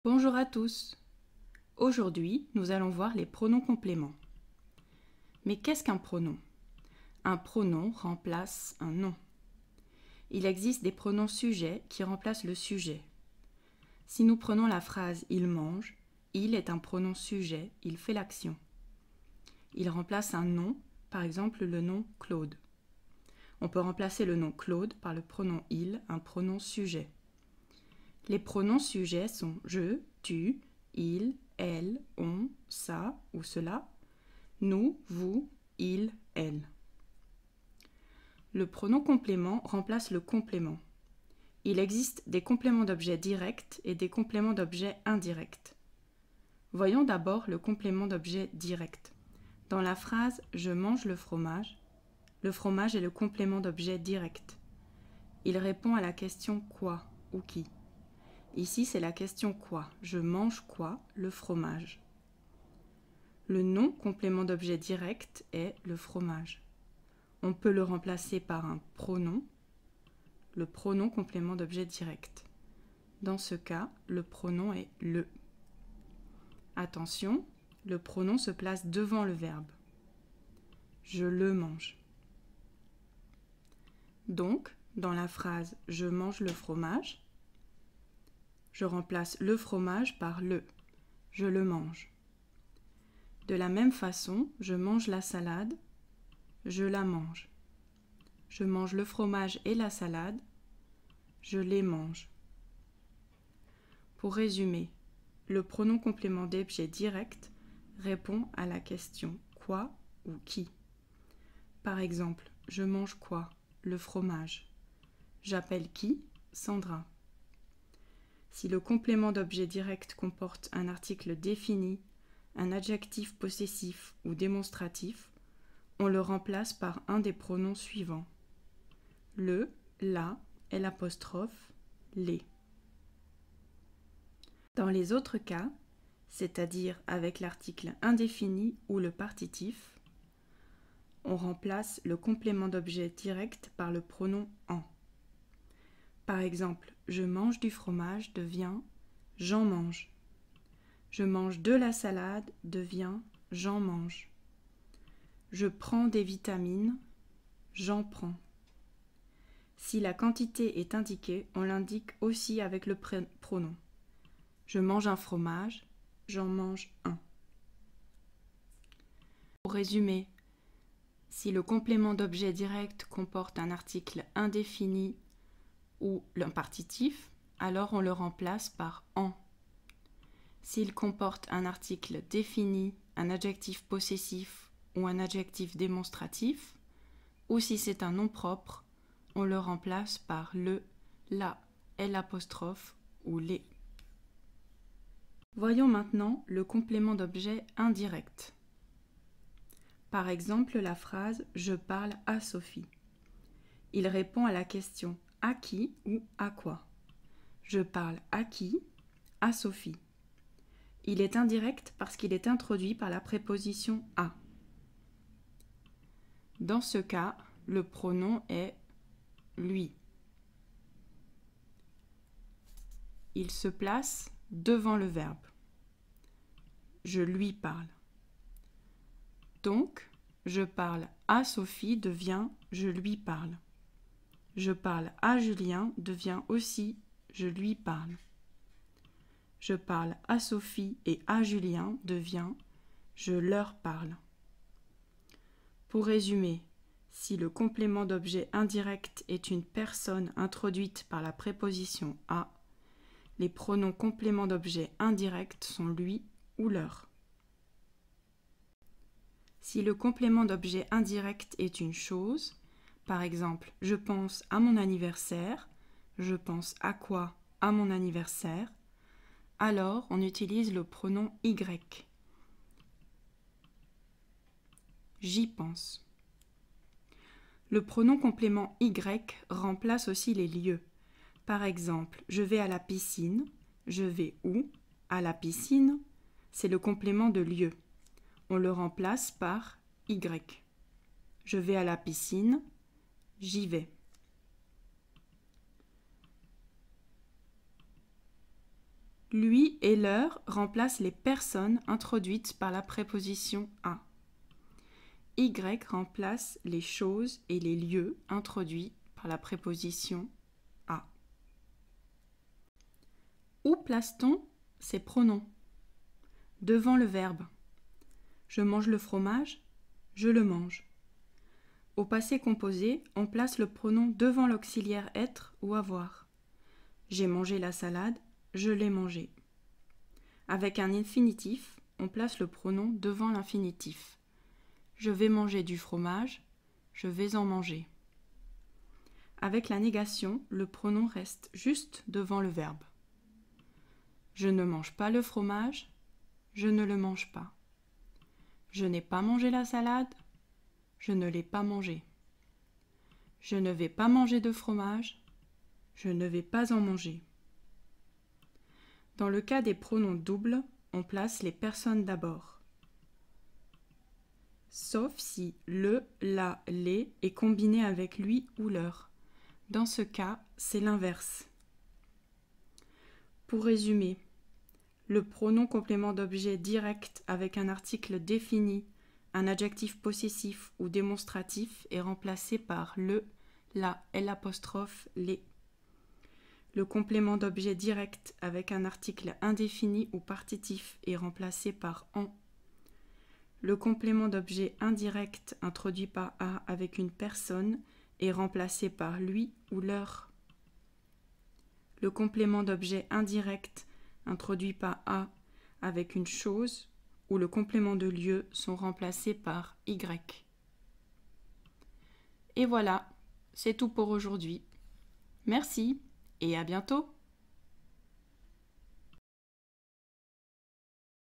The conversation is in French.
Bonjour à tous. Aujourd'hui, nous allons voir les pronoms compléments. Mais qu'est-ce qu'un pronom? Un pronom remplace un nom. Il existe des pronoms sujets qui remplacent le sujet. Si nous prenons la phrase « il mange », il est un pronom sujet, il fait l'action. Il remplace un nom, par exemple le nom Claude. On peut remplacer le nom Claude par le pronom il, un pronom sujet. Les pronoms sujets sont je, tu, il, elle, on, ça ou cela, nous, vous, il, elle. Le pronom complément remplace le complément. Il existe des compléments d'objet directs et des compléments d'objet indirects. Voyons d'abord le complément d'objet direct. Dans la phrase « Je mange le fromage », le fromage est le complément d'objet direct. Il répond à la question « quoi » ou « qui ». Ici, c'est la question « quoi ». Je mange quoi? Le fromage. Le nom complément d'objet direct est le fromage. On peut le remplacer par un pronom, le pronom complément d'objet direct. Dans ce cas, le pronom est le. Attention, le pronom se place devant le verbe. Je le mange. Donc, dans la phrase « Je mange le fromage », je remplace le fromage par le. Je le mange. De la même façon, je mange la salade, je la mange. Je mange le fromage et la salade, je les mange. Pour résumer, le pronom complément d'objet direct répond à la question « quoi » ou « qui ». Par exemple, je mange quoi? Le fromage. J'appelle qui? Sandra. Si le complément d'objet direct comporte un article défini, un adjectif possessif ou démonstratif, on le remplace par un des pronoms suivants. Le, la et l'apostrophe, les. Dans les autres cas, c'est-à-dire avec l'article indéfini ou le partitif, on remplace le complément d'objet direct par le pronom en. Par exemple, je mange du fromage devient j'en mange. Je mange de la salade devient j'en mange. Je prends des vitamines, j'en prends. Si la quantité est indiquée, on l'indique aussi avec le pronom. Je mange un fromage, j'en mange un. Pour résumer, si le complément d'objet direct comporte un article indéfini ou un partitif, alors on le remplace par en. S'il comporte un article défini, un adjectif possessif ou un adjectif démonstratif, ou si c'est un nom propre, on le remplace par le, la et l'apostrophe ou les. Voyons maintenant le complément d'objet indirect. Par exemple, la phrase « Je parle à Sophie ». Il répond à la question « à qui » ou « à quoi ». Je parle à qui? À Sophie. Il est indirect parce qu'il est introduit par la préposition « à ». Dans ce cas, le pronom est « lui ». Il se place devant le verbe. Je lui parle. Donc, je parle à Sophie devient je lui parle. Je parle à Julien devient aussi je lui parle. Je parle à Sophie et à Julien devient je leur parle. Pour résumer, si le complément d'objet indirect est une personne introduite par la préposition à, les pronoms compléments d'objet indirect sont lui ou leur. Si le complément d'objet indirect est une chose, par exemple, je pense à mon anniversaire, je pense à quoi à mon anniversaire, alors on utilise le pronom y. J'y pense. Le pronom complément y remplace aussi les lieux. Par exemple, je vais à la piscine, je vais où? À la piscine, c'est le complément de lieu. On le remplace par y. Je vais à la piscine, j'y vais. Lui et leur remplacent les personnes introduites par la préposition à. Y remplace les choses et les lieux introduits par la préposition à. Où place-t-on ces pronoms? Devant le verbe. Je mange le fromage, je le mange. Au passé composé, on place le pronom devant l'auxiliaire être ou avoir. J'ai mangé la salade, je l'ai mangé. Avec un infinitif, on place le pronom devant l'infinitif. Je vais manger du fromage, je vais en manger. Avec la négation, le pronom reste juste devant le verbe. Je ne mange pas le fromage, je ne le mange pas. Je n'ai pas mangé la salade, je ne l'ai pas mangée. Je ne vais pas manger de fromage, je ne vais pas en manger. Dans le cas des pronoms doubles, on place les personnes d'abord. Sauf si le, la, les est combiné avec lui ou leur. Dans ce cas, c'est l'inverse. Pour résumer, le pronom complément d'objet direct avec un article défini, un adjectif possessif ou démonstratif est remplacé par le, la, l'apostrophe, les. Le complément d'objet direct avec un article indéfini ou partitif est remplacé par en. Le complément d'objet indirect introduit par a avec une personne est remplacé par lui ou leur. Le complément d'objet indirect introduit par a avec une chose ou le complément de lieu sont remplacés par y. Et voilà, c'est tout pour aujourd'hui. Merci et à bientôt.